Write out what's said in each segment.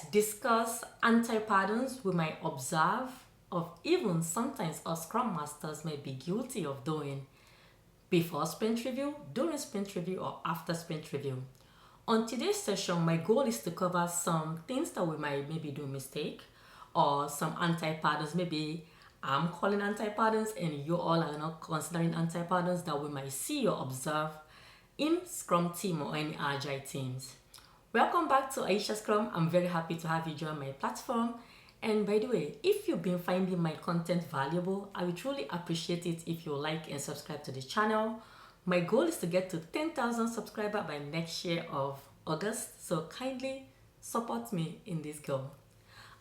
let's discuss anti-patterns we might observe, or even sometimes our Scrum Masters may be guilty of doing before sprint review, during sprint review, or after sprint review. On today's session, my goal is to cover some things that we might maybe do mistake, or some anti-patterns. Maybe I'm calling anti-patterns and you all are not considering anti-patterns that we might see or observe in Scrum team or any Agile teams. Welcome back to Aisha Scrum. I'm very happy to have you join my platform. And by the way, if you've been finding my content valuable, I would truly appreciate it if you like and subscribe to the channel. My goal is to get to 10,000 subscribers by next year of August, so kindly support me in this goal.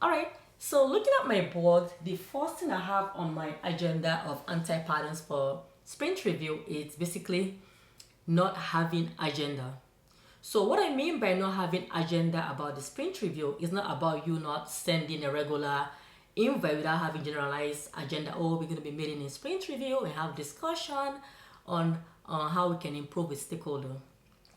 Alright, so looking at my board, the first thing I have on my agenda of anti-patterns for sprint review is basically not having agenda. So what I mean by not having agenda about the sprint review is not about you not sending a regular invite without having generalized agenda. Oh, we're going to be meeting in sprint review and have discussion on how we can improve with stakeholder.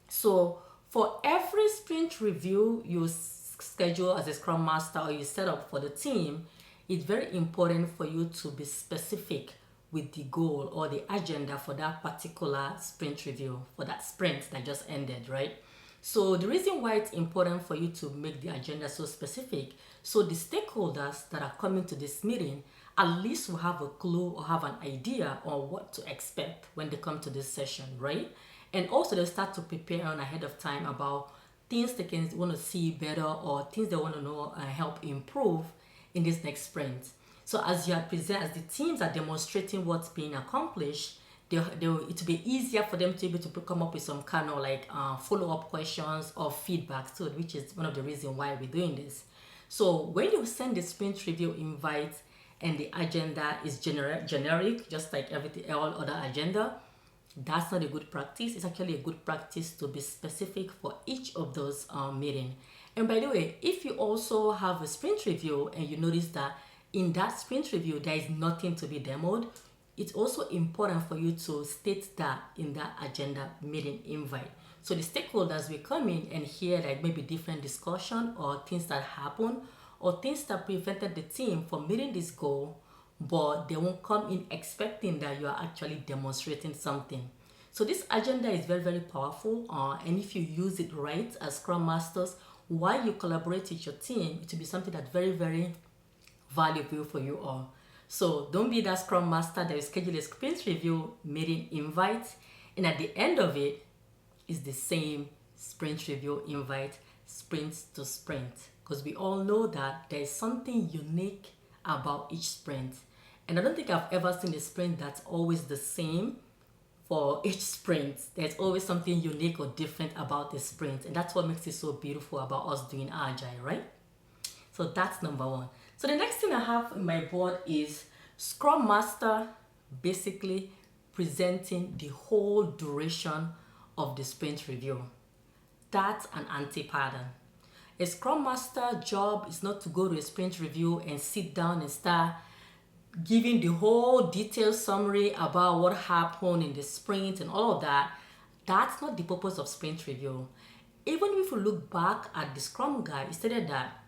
So for every sprint review you schedule as a Scrum Master or you set up for the team, it's very important for you to be specific with the goal or the agenda for that particular sprint review, for that sprint that just ended, right? So the reason why it's important for you to make the agenda so specific, so the stakeholders that are coming to this meeting at least will have a clue or have an idea on what to expect when they come to this session, right? And also they start to prepare on ahead of time about things they can want to see better or things they want to know and help improve in this next sprint. So as you are present, as the teams are demonstrating what's being accomplished, it will be easier for them to be able to come up with some kind of like follow-up questions or feedback to it, which is one of the reasons why we're doing this. So when you send the sprint review invite and the agenda is generic, just like all other agenda, that's not a good practice. It's actually a good practice to be specific for each of those meetings. And by the way, if you also have a sprint review and you notice that in that sprint review there is nothing to be demoed, it's also important for you to state that in that agenda meeting invite. So the stakeholders will come in and hear like maybe different discussion or things that happen or things that prevented the team from meeting this goal, but they won't come in expecting that you are actually demonstrating something. So this agenda is very, very powerful, and if you use it right as Scrum Masters, while you collaborate with your team, it will be something that's very, very valuable for you all. So don't be that Scrum Master that will schedule a sprint review meeting invite, and at the end of it is the same sprint review invite, sprint to sprint. Because we all know that there is something unique about each sprint. And I don't think I've ever seen a sprint that's always the same for each sprint. There's always something unique or different about the sprint. And that's what makes it so beautiful about us doing Agile, right? So that's number one. So the next thing I have on my board is Scrum Master basically presenting the whole duration of the sprint review. That's an anti-pattern. A Scrum Master job is not to go to a sprint review and sit down and start giving the whole detailed summary about what happened in the sprint and all of that. That's not the purpose of sprint review. Even if you look back at the Scrum Guide, it stated that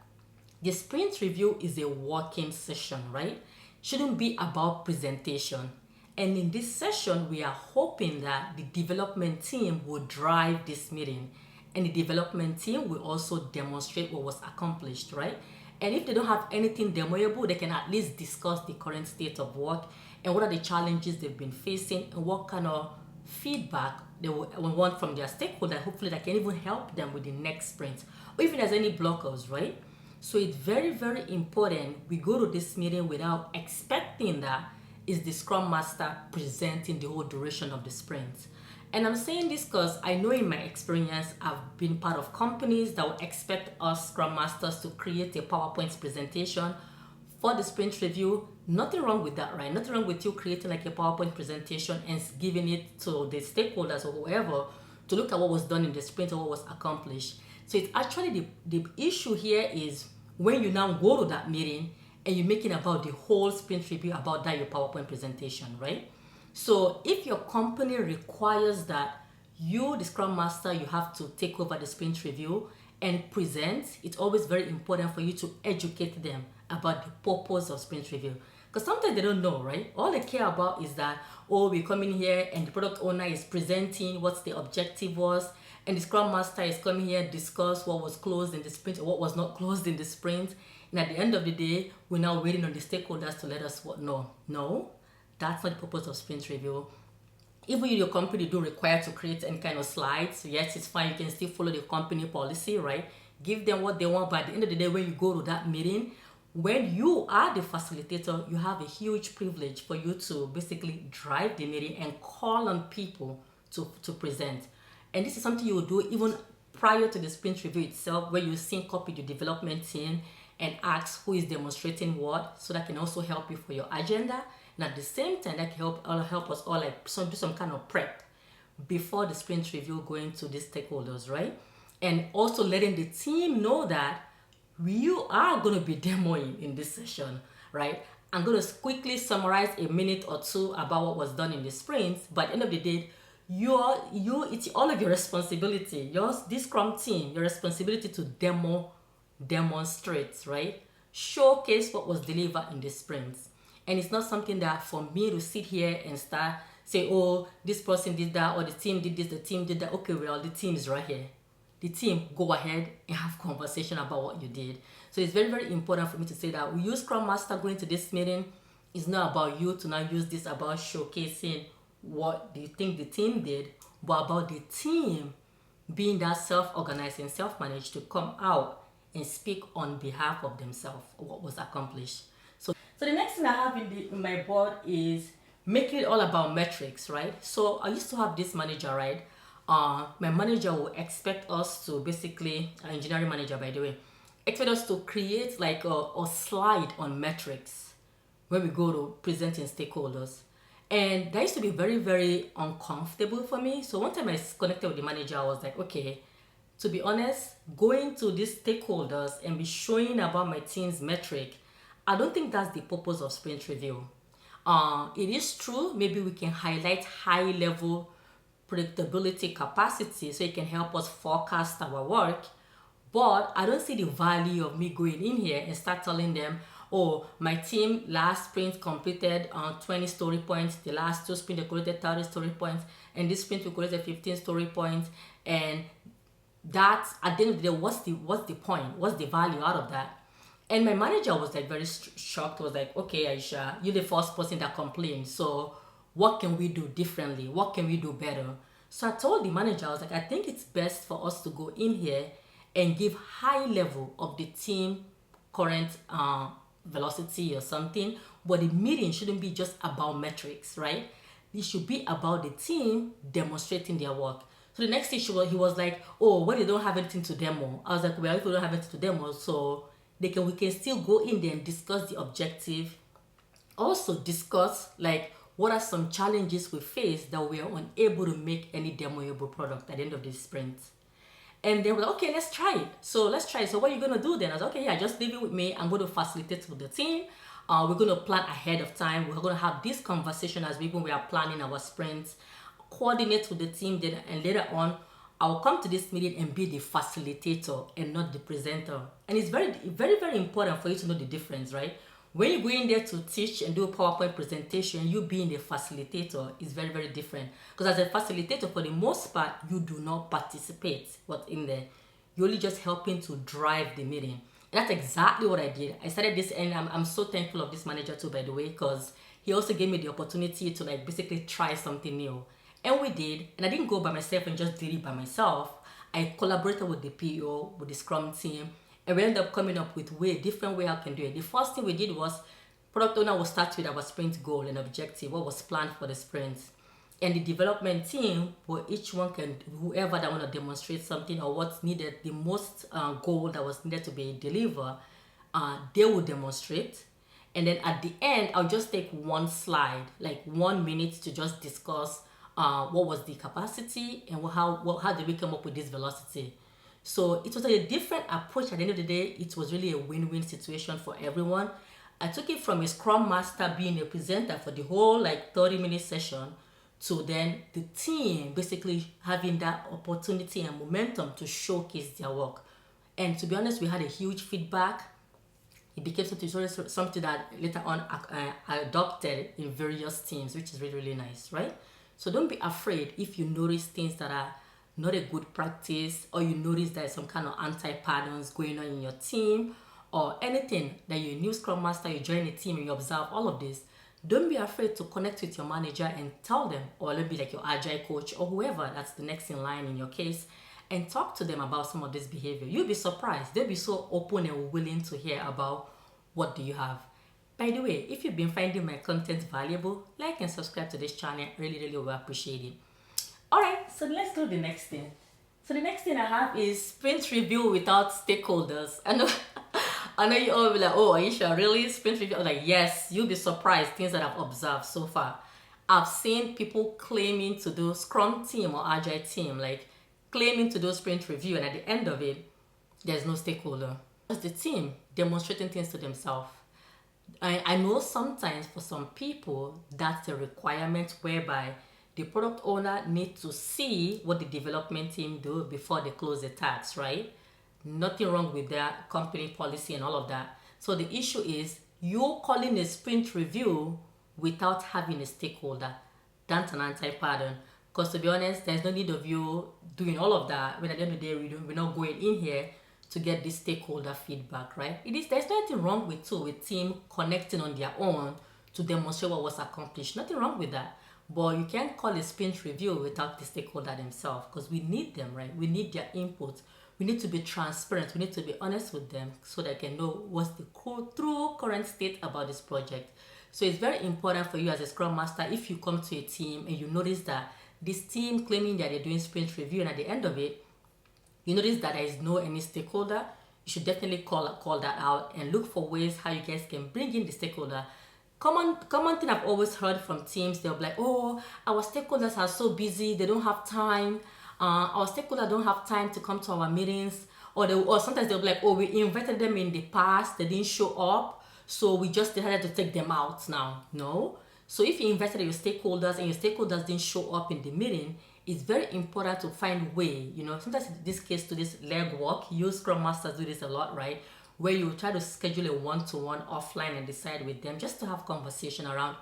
the sprint review is a working session, right? Shouldn't be about presentation. And in this session, we are hoping that the development team will drive this meeting. And the development team will also demonstrate what was accomplished, right? And if they don't have anything demoable, they can at least discuss the current state of work and what are the challenges they've been facing and what kind of feedback they will want from their stakeholder. Hopefully that can even help them with the next sprint, or if there's any blockers, right? So it's very, very important we go to this meeting without expecting that is the Scrum Master presenting the whole duration of the sprint. And I'm saying this because I know in my experience, I've been part of companies that will expect us Scrum Masters to create a PowerPoint presentation for the sprint review. Nothing wrong with that, right? Nothing wrong with you creating like a PowerPoint presentation and giving it to the stakeholders or whoever to look at what was done in the sprint or what was accomplished. So it's actually the issue here is when you now go to that meeting and you're making about the whole sprint review about that your PowerPoint presentation, right? So if your company requires that you, the Scrum Master, you have to take over the sprint review and present, it's always very important for you to educate them about the purpose of sprint review. Because sometimes they don't know, right? All they care about is that, oh, we come in here and the product owner is presenting what the objective was, and the Scrum Master is coming here and discuss what was closed in the sprint or what was not closed in the sprint. And at the end of the day, we're now waiting on the stakeholders to let us what know. No, that's not the purpose of sprint review. Even if your company do require to create any kind of slides, yes, it's fine. You can still follow the company policy, right? Give them what they want. But at the end of the day, when you go to that meeting, when you are the facilitator, you have a huge privilege for you to basically drive the meeting and call on people to present. And this is something you will do even prior to the sprint review itself, where you sync up with your development team and ask who is demonstrating what, so that can also help you for your agenda. And at the same time, that can help us all like do some kind of prep before the sprint review going to the stakeholders, right? And also letting the team know that you are going to be demoing in this session, right? I'm going to quickly summarize a minute or two about what was done in the sprints, but at the end of the day, it's all of your responsibility. This Scrum team, your responsibility to demonstrate, right? Showcase what was delivered in the sprints. And it's not something that for me to sit here and start say, oh, this person did that, or the team did this, the team did that. Okay, well, the team is right here. The team, go ahead and have conversation about what you did. So it's very, very important for me to say that we use Scrum Master going to this meeting. It's not about you to now use this about showcasing what do you think the team did, but about the team being that self-organized and self-managed to come out and speak on behalf of themselves, what was accomplished. So the next thing I have in my board is making it all about metrics, right? So I used to have this manager, right? My manager will expect us to basically, engineering manager by the way, expect us to create like a slide on metrics when we go to presenting stakeholders. And that used to be very, very uncomfortable for me. So one time I connected with the manager, I was like, okay, to be honest, going to these stakeholders and be showing about my team's metric, I don't think that's the purpose of sprint review. It is true, maybe we can highlight high level predictability capacity so it can help us forecast our work, but I don't see the value of me going in here and start telling them, oh, my team last sprint completed 20 story points, the last two sprints they completed 30 story points, and this sprint we completed 15 story points, and that at the end of the day, what's the point? What's the value out of that? And my manager was like very shocked, was like, okay, Aisha, you're the first person that complained, so what can we do differently? What can we do better? So I told the manager, I was like, I think it's best for us to go in here and give high level of the team current velocity or something, but the meeting shouldn't be just about metrics, right? It should be about the team demonstrating their work. So the next issue, he was like, oh, well, they don't have anything to demo. I was like, well, if we don't have anything to demo, so we can still go in there and discuss the objective. Also discuss like what are some challenges we face that we are unable to make any demoable product at the end of the sprint. And they were like, okay, let's try it. So let's try it. So what are you going to do then? I was like, okay, yeah, just leave it with me. I'm going to facilitate with the team. We're going to plan ahead of time. We're going to have this conversation as we are planning our sprints, coordinate with the team, then, and later on, I'll come to this meeting and be the facilitator and not the presenter. And it's very, very, very important for you to know the difference, right? When you go in there to teach and do a PowerPoint presentation, you being the facilitator is very, very different. Because as a facilitator, for the most part, you do not participate what's in there. You're only just helping to drive the meeting. And that's exactly what I did. I started this, and I'm so thankful of this manager too, by the way, because he also gave me the opportunity to like basically try something new. And we did, and I didn't go by myself and just did it by myself. I collaborated with the PO, with the Scrum team, and we ended up coming up with different way I can do it. The first thing we did was product owner will start with our sprint goal and objective, what was planned for the sprint. And the development team, where each one can, whoever that want to demonstrate something or what's needed, the most goal that was needed to be delivered, they will demonstrate. And then at the end, I'll just take one slide, like 1 minute to just discuss what was the capacity and how did we come up with this velocity. So it was a different approach. At the end of the day, it was really a win-win situation for everyone. I took it from a Scrum Master being a presenter for the whole 30-minute session to then the team basically having that opportunity and momentum to showcase their work. And to be honest, we had a huge feedback. It became something that later on adopted in various teams, which is really, really nice, right? So don't be afraid if you notice things that are not a good practice, or you notice there's some kind of anti-patterns going on in your team, or anything that you're a new Scrum Master, you join a team and you observe all of this. Don't be afraid to connect with your manager and tell them, or maybe like your Agile coach or whoever that's the next in line in your case, and talk to them about some of this behavior. You'll be surprised. They'll be so open and willing to hear about what do you have. By the way, if you've been finding my content valuable, like and subscribe to this channel. Really, really will appreciate it. Alright, so let's do the next thing. So the next thing I have is sprint review without stakeholders. I know you all will be like, oh, Aisha, really? Sprint review? I'm like, yes, you'll be surprised things that I've observed so far. I've seen people claiming to do Scrum Team or Agile Team, like claiming to do sprint review, and at the end of it, there's no stakeholder. It's the team demonstrating things to themselves. I know sometimes for some people, that's a requirement whereby the product owner needs to see what the development team do before they close the task, right? Nothing wrong with their company policy and all of that. So the issue is you're calling a sprint review without having a stakeholder. That's an anti-pattern. Because to be honest, there's no need of you doing all of that when at the end of the day we're not going in here to get this stakeholder feedback, right? There's nothing wrong with team connecting on their own to demonstrate what was accomplished. Nothing wrong with that. But you can't call a sprint review without the stakeholder themselves, because we need them, right? We need their input. We need to be transparent. We need to be honest with them so they can know what's the true current state about this project. So it's very important for you as a Scrum Master, if you come to a team and you notice that this team claiming that they're doing sprint review, and at the end of it, you notice that there is no any stakeholder, you should definitely call that out and look for ways how you guys can bring in the stakeholder. Common thing I've always heard from teams, they'll be like, oh, our stakeholders are so busy, they don't have time. Our stakeholders don't have time to come to our meetings. Or sometimes they'll be like, oh, we invited them in the past, they didn't show up, so we just decided to take them out now. No. So if you invited your stakeholders and your stakeholders didn't show up in the meeting, it's very important to find a way, sometimes in this case to this legwork, you Scrum Masters do this a lot, right? Where you try to schedule a one-to-one offline and decide with them just to have conversation around,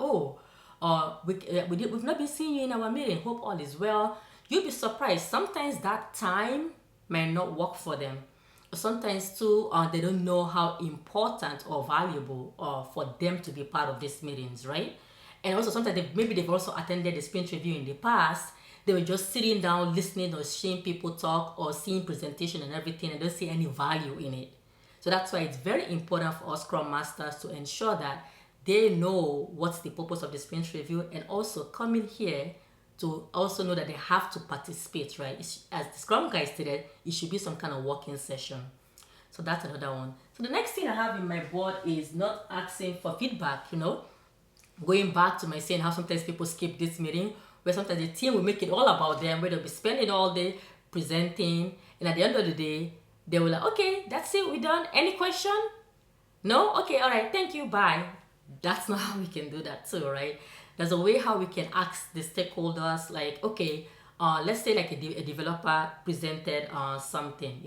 we've not been seeing you in our meeting, hope all is well. You'll be surprised. Sometimes that time might not work for them. Sometimes too, they don't know how important or valuable for them to be part of these meetings, right? And also sometimes they've also attended the sprint review in the past. They were just sitting down, listening or seeing people talk or seeing presentation and everything, and don't see any value in it. So that's why it's very important for us Scrum Masters to ensure that they know what's the purpose of the sprint review, and also come in here to also know that they have to participate, right? As the Scrum guy stated, it should be some kind of working session. So that's another one. So the next thing I have in my board is not asking for feedback, Going back to my saying how sometimes people skip this meeting, where sometimes the team will make it all about them, where they'll be spending all day presenting, and at the end of the day, they will like, okay, that's it, we're done. Any question? No? Okay, all right, thank you, bye. That's not how we can do that too, right? There's a way how we can ask the stakeholders, like, okay, let's say like a developer presented something,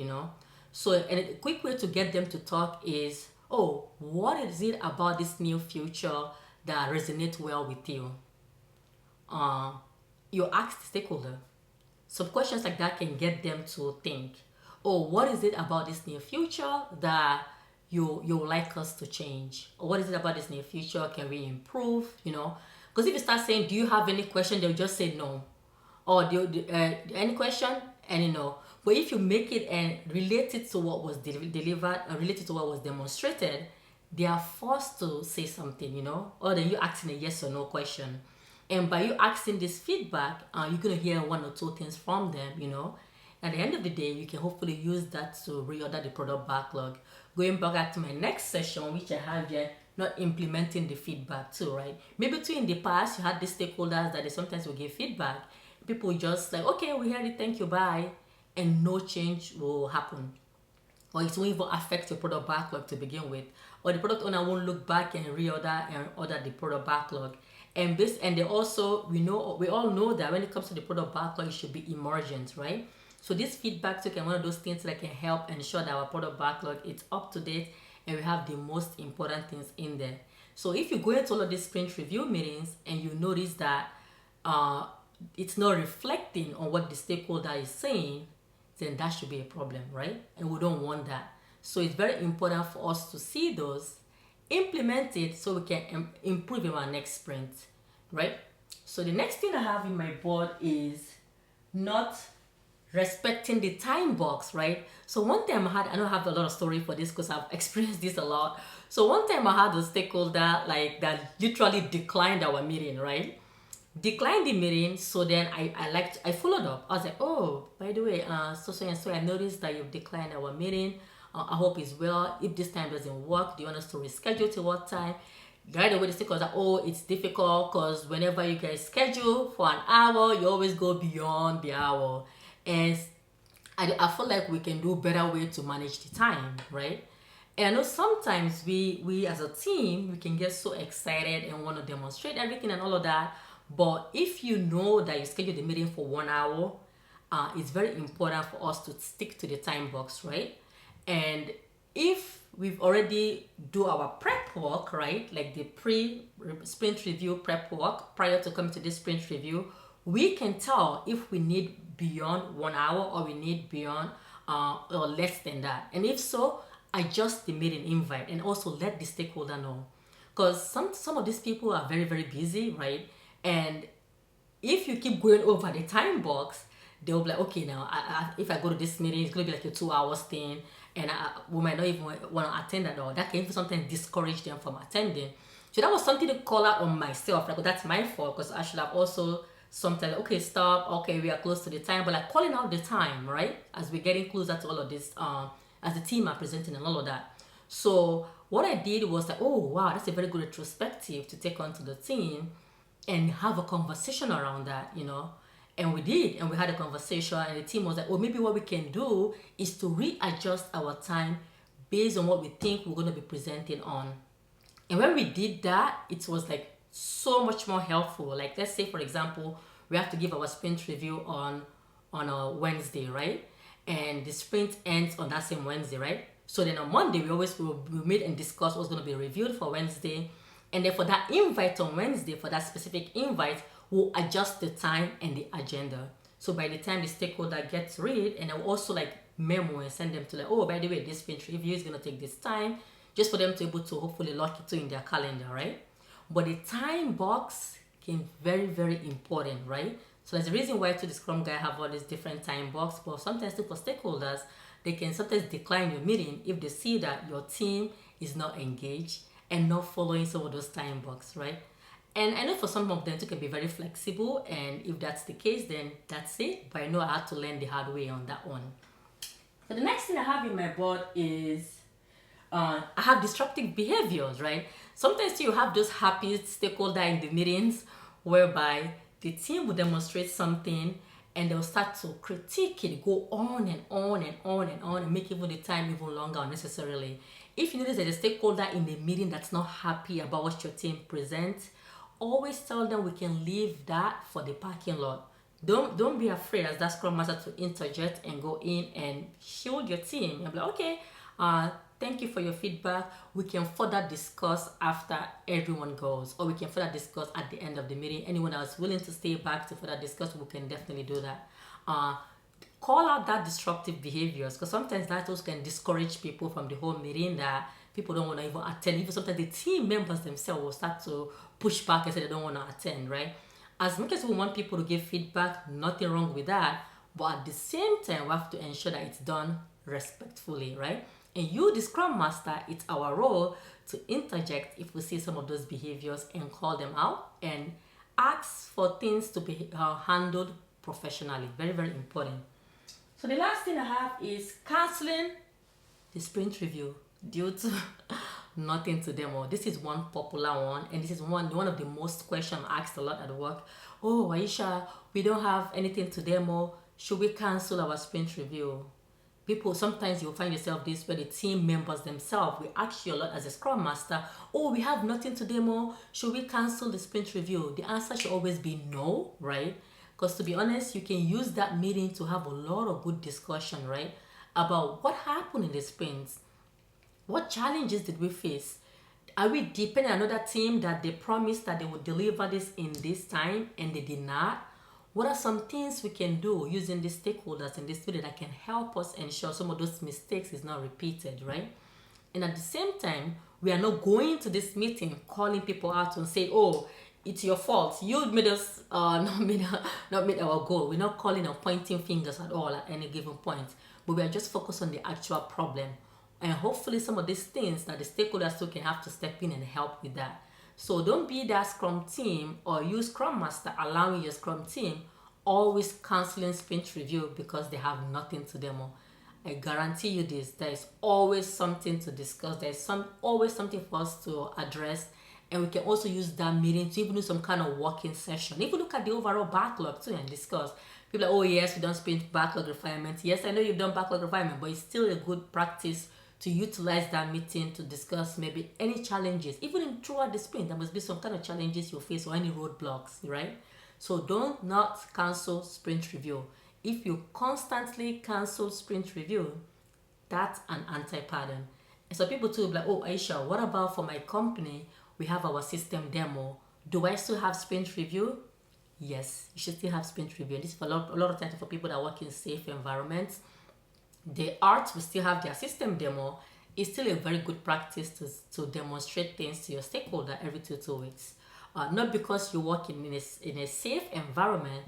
So a quick way to get them to talk is, oh, what is it about this new feature that resonates well with you? You ask the stakeholder. Some questions like that can get them to think, oh, what is it about this new feature that you like us to change? Or what is it about this new feature? Can we improve? Because if you start saying, do you have any question? They'll just say no. Or any question? And no. But if you make it and relate it to what was delivered, related to what was demonstrated, they are forced to say something, Or then you asking a yes or no question. And by you asking this feedback, you're going to hear one or two things from them, At the end of the day, you can hopefully use that to reorder the product backlog. Going back to my next session, which I have here, not implementing the feedback too, right? Maybe too in the past, you had the stakeholders that they sometimes will give feedback. People just like, okay, we heard it, thank you, bye. And no change will happen. Or it won't even affect your product backlog to begin with. Or the product owner won't look back and reorder and order the product backlog. And they also, we all know that when it comes to the product backlog, it should be emergent, right? So this feedback token, one of those things that can help ensure that our product backlog is up to date and we have the most important things in there. So if you go into all of these sprint review meetings and you notice that it's not reflecting on what the stakeholder is saying, then that should be a problem, right? And we don't want that. So it's very important for us to see those, implement it so we can improve in our next sprint, right? So the next thing I have in my board is not respecting the time box, right? So one time I don't have a lot of story for this because I've experienced this a lot. So one time I had a stakeholder like that literally declined our meeting, right? Declined the meeting. So then I followed up. I was like, oh, by the way, so and so, I noticed that you've declined our meeting. I hope it's well. If this time doesn't work, do you want us to reschedule to what time? Right away, the stakeholder, oh, it's difficult because whenever you guys schedule for an hour, you always go beyond the hour. And I feel like we can do better way to manage the time, right? And I know sometimes we as a team, we can get so excited and want to demonstrate everything and all of that. But if you know that you schedule the meeting for 1 hour, it's very important for us to stick to the time box, right? And if we've already do our prep work, right, like the pre-sprint review prep work prior to coming to this sprint review, we can tell if we need beyond 1 hour or we need beyond or less than that. And if so, adjust the meeting invite and also let the stakeholder know. Because some of these people are very, very busy, right? And if you keep going over the time box, they'll be like, okay, now if I go to this meeting, it's going to be like a 2 hours thing, and we might not even want to attend at all. That can even sometimes discourage them from attending. So that was something to call out on myself. Like, that's my fault because I should have also sometimes, okay, stop, okay, we are close to the time, but like calling out the time, right? As we're getting closer to all of this, as the team are presenting and all of that. So what I did was like, oh, wow, that's a very good retrospective to take on to the team and have a conversation around that, you know. And we did, and we had a conversation, and the team was like, well, maybe what we can do is to readjust our time based on what we think we're going to be presenting on. And when we did that, it was like so much more helpful. Like, let's say, for example, we have to give our sprint review on a Wednesday, right? And the sprint ends on that same Wednesday, right? So then on Monday, we meet and discuss what's going to be reviewed for Wednesday. And then for that invite on Wednesday, for that specific invite, we'll adjust the time and the agenda. So by the time the stakeholder gets read, and I'll also like memo and send them to like, oh, by the way, this sprint review is going to take this time, just for them to be able to hopefully lock it in their calendar, right? But the time box can very, very important, right? So there's a reason why to the Scrum Guy have all these different time box, but sometimes too for stakeholders, they can sometimes decline your meeting if they see that your team is not engaged and not following some of those time box, right? And I know for some of them it can be very flexible, and if that's the case, then that's it. But I know I had to learn the hard way on that one. So the next thing I have in my board is I have disruptive behaviors, right? Sometimes you have those happy stakeholder in the meetings whereby the team will demonstrate something and they'll start to critique it, go on and on and on and on, and make even the time even longer unnecessarily. If you notice that a stakeholder in a meeting that's not happy about what your team presents, always tell them we can leave that for the parking lot. Don't be afraid as that Scrum Master to interject and go in and shield your team and be like, okay, thank you for your feedback. We can further discuss after everyone goes, or we can further discuss at the end of the meeting. Anyone else willing to stay back to further discuss, we can definitely do that. Call out that disruptive behaviors, because sometimes that also can discourage people from the whole meeting, that people don't want to even attend. Even sometimes the team members themselves will start to push back and say they don't want to attend, right? As much as we want people to give feedback, nothing wrong with that, but at the same time, we have to ensure that it's done respectfully, right? And you, the Scrum Master, it's our role to interject if we see some of those behaviors and call them out and ask for things to be handled professionally. Very, very important. So the last thing I have is canceling the sprint review due to nothing to demo. This is one popular one, and this is one of the most questions asked a lot at work. Oh, Aisha, we don't have anything to demo. Should we cancel our sprint review? People, sometimes you'll find yourself this where the team members themselves will ask you a lot as a Scrum Master, oh, we have nothing to demo. Should we cancel the sprint review? The answer should always be no, right? Because to be honest, you can use that meeting to have a lot of good discussion, right? About what happened in the sprint. What challenges did we face? Are we depending on another team that they promised that they would deliver this in this time and they did not? What are some things we can do using the stakeholders in this video that can help us ensure some of those mistakes is not repeated, right? And at the same time, we are not going to this meeting calling people out and say, "Oh, it's your fault. You made us not made our goal." We're not calling or pointing fingers at all at any given point, but we are just focused on the actual problem. And hopefully, some of these things that the stakeholders too can have to step in and help with that. So don't be that Scrum team or use Scrum Master allowing your Scrum team always canceling sprint review because they have nothing to demo. I guarantee you this, there is always something to discuss. There is always something for us to address, and we can also use that meeting to even do some kind of working session. If you look at the overall backlog too and discuss, people are like, "Oh yes, we don't sprint backlog refinement." Yes, I know you've done backlog refinement, but it's still a good practice to utilize that meeting to discuss maybe any challenges. Even throughout the sprint, there must be some kind of challenges you face or any roadblocks, right? So don't not cancel sprint review. If you constantly cancel sprint review, that's an anti-pattern. And so people too will be like, "Oh, Aisha, what about for my company? We have our system demo. Do I still have sprint review?" Yes, you should still have sprint review. And this is for a lot of times for people that work in safe environments. The art will still have their system demo. It's still a very good practice to demonstrate things to your stakeholder every 2 weeks. Not because you work in a safe environment,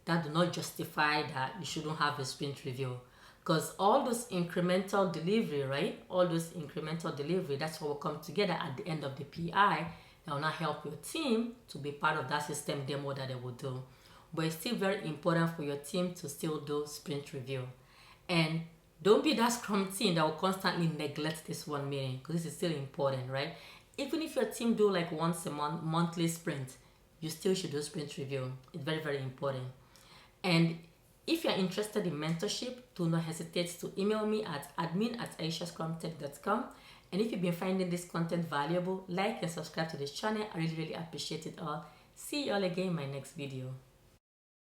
that do not justify that you shouldn't have a sprint review. Because all those incremental delivery, right? All those incremental delivery, that's what will come together at the end of the PI that will not help your team to be part of that system demo that they will do. But it's still very important for your team to still do sprint review. And don't be that Scrum team that will constantly neglect this one meeting, because this is still important, right? Even if your team do like once a month, monthly sprint, you still should do sprint review. It's very, very important. And if you're interested in mentorship, do not hesitate to email me at admin@aishascrumtech.com. And if you've been finding this content valuable, like and subscribe to this channel. I really, really appreciate it all. See you all again in my next video.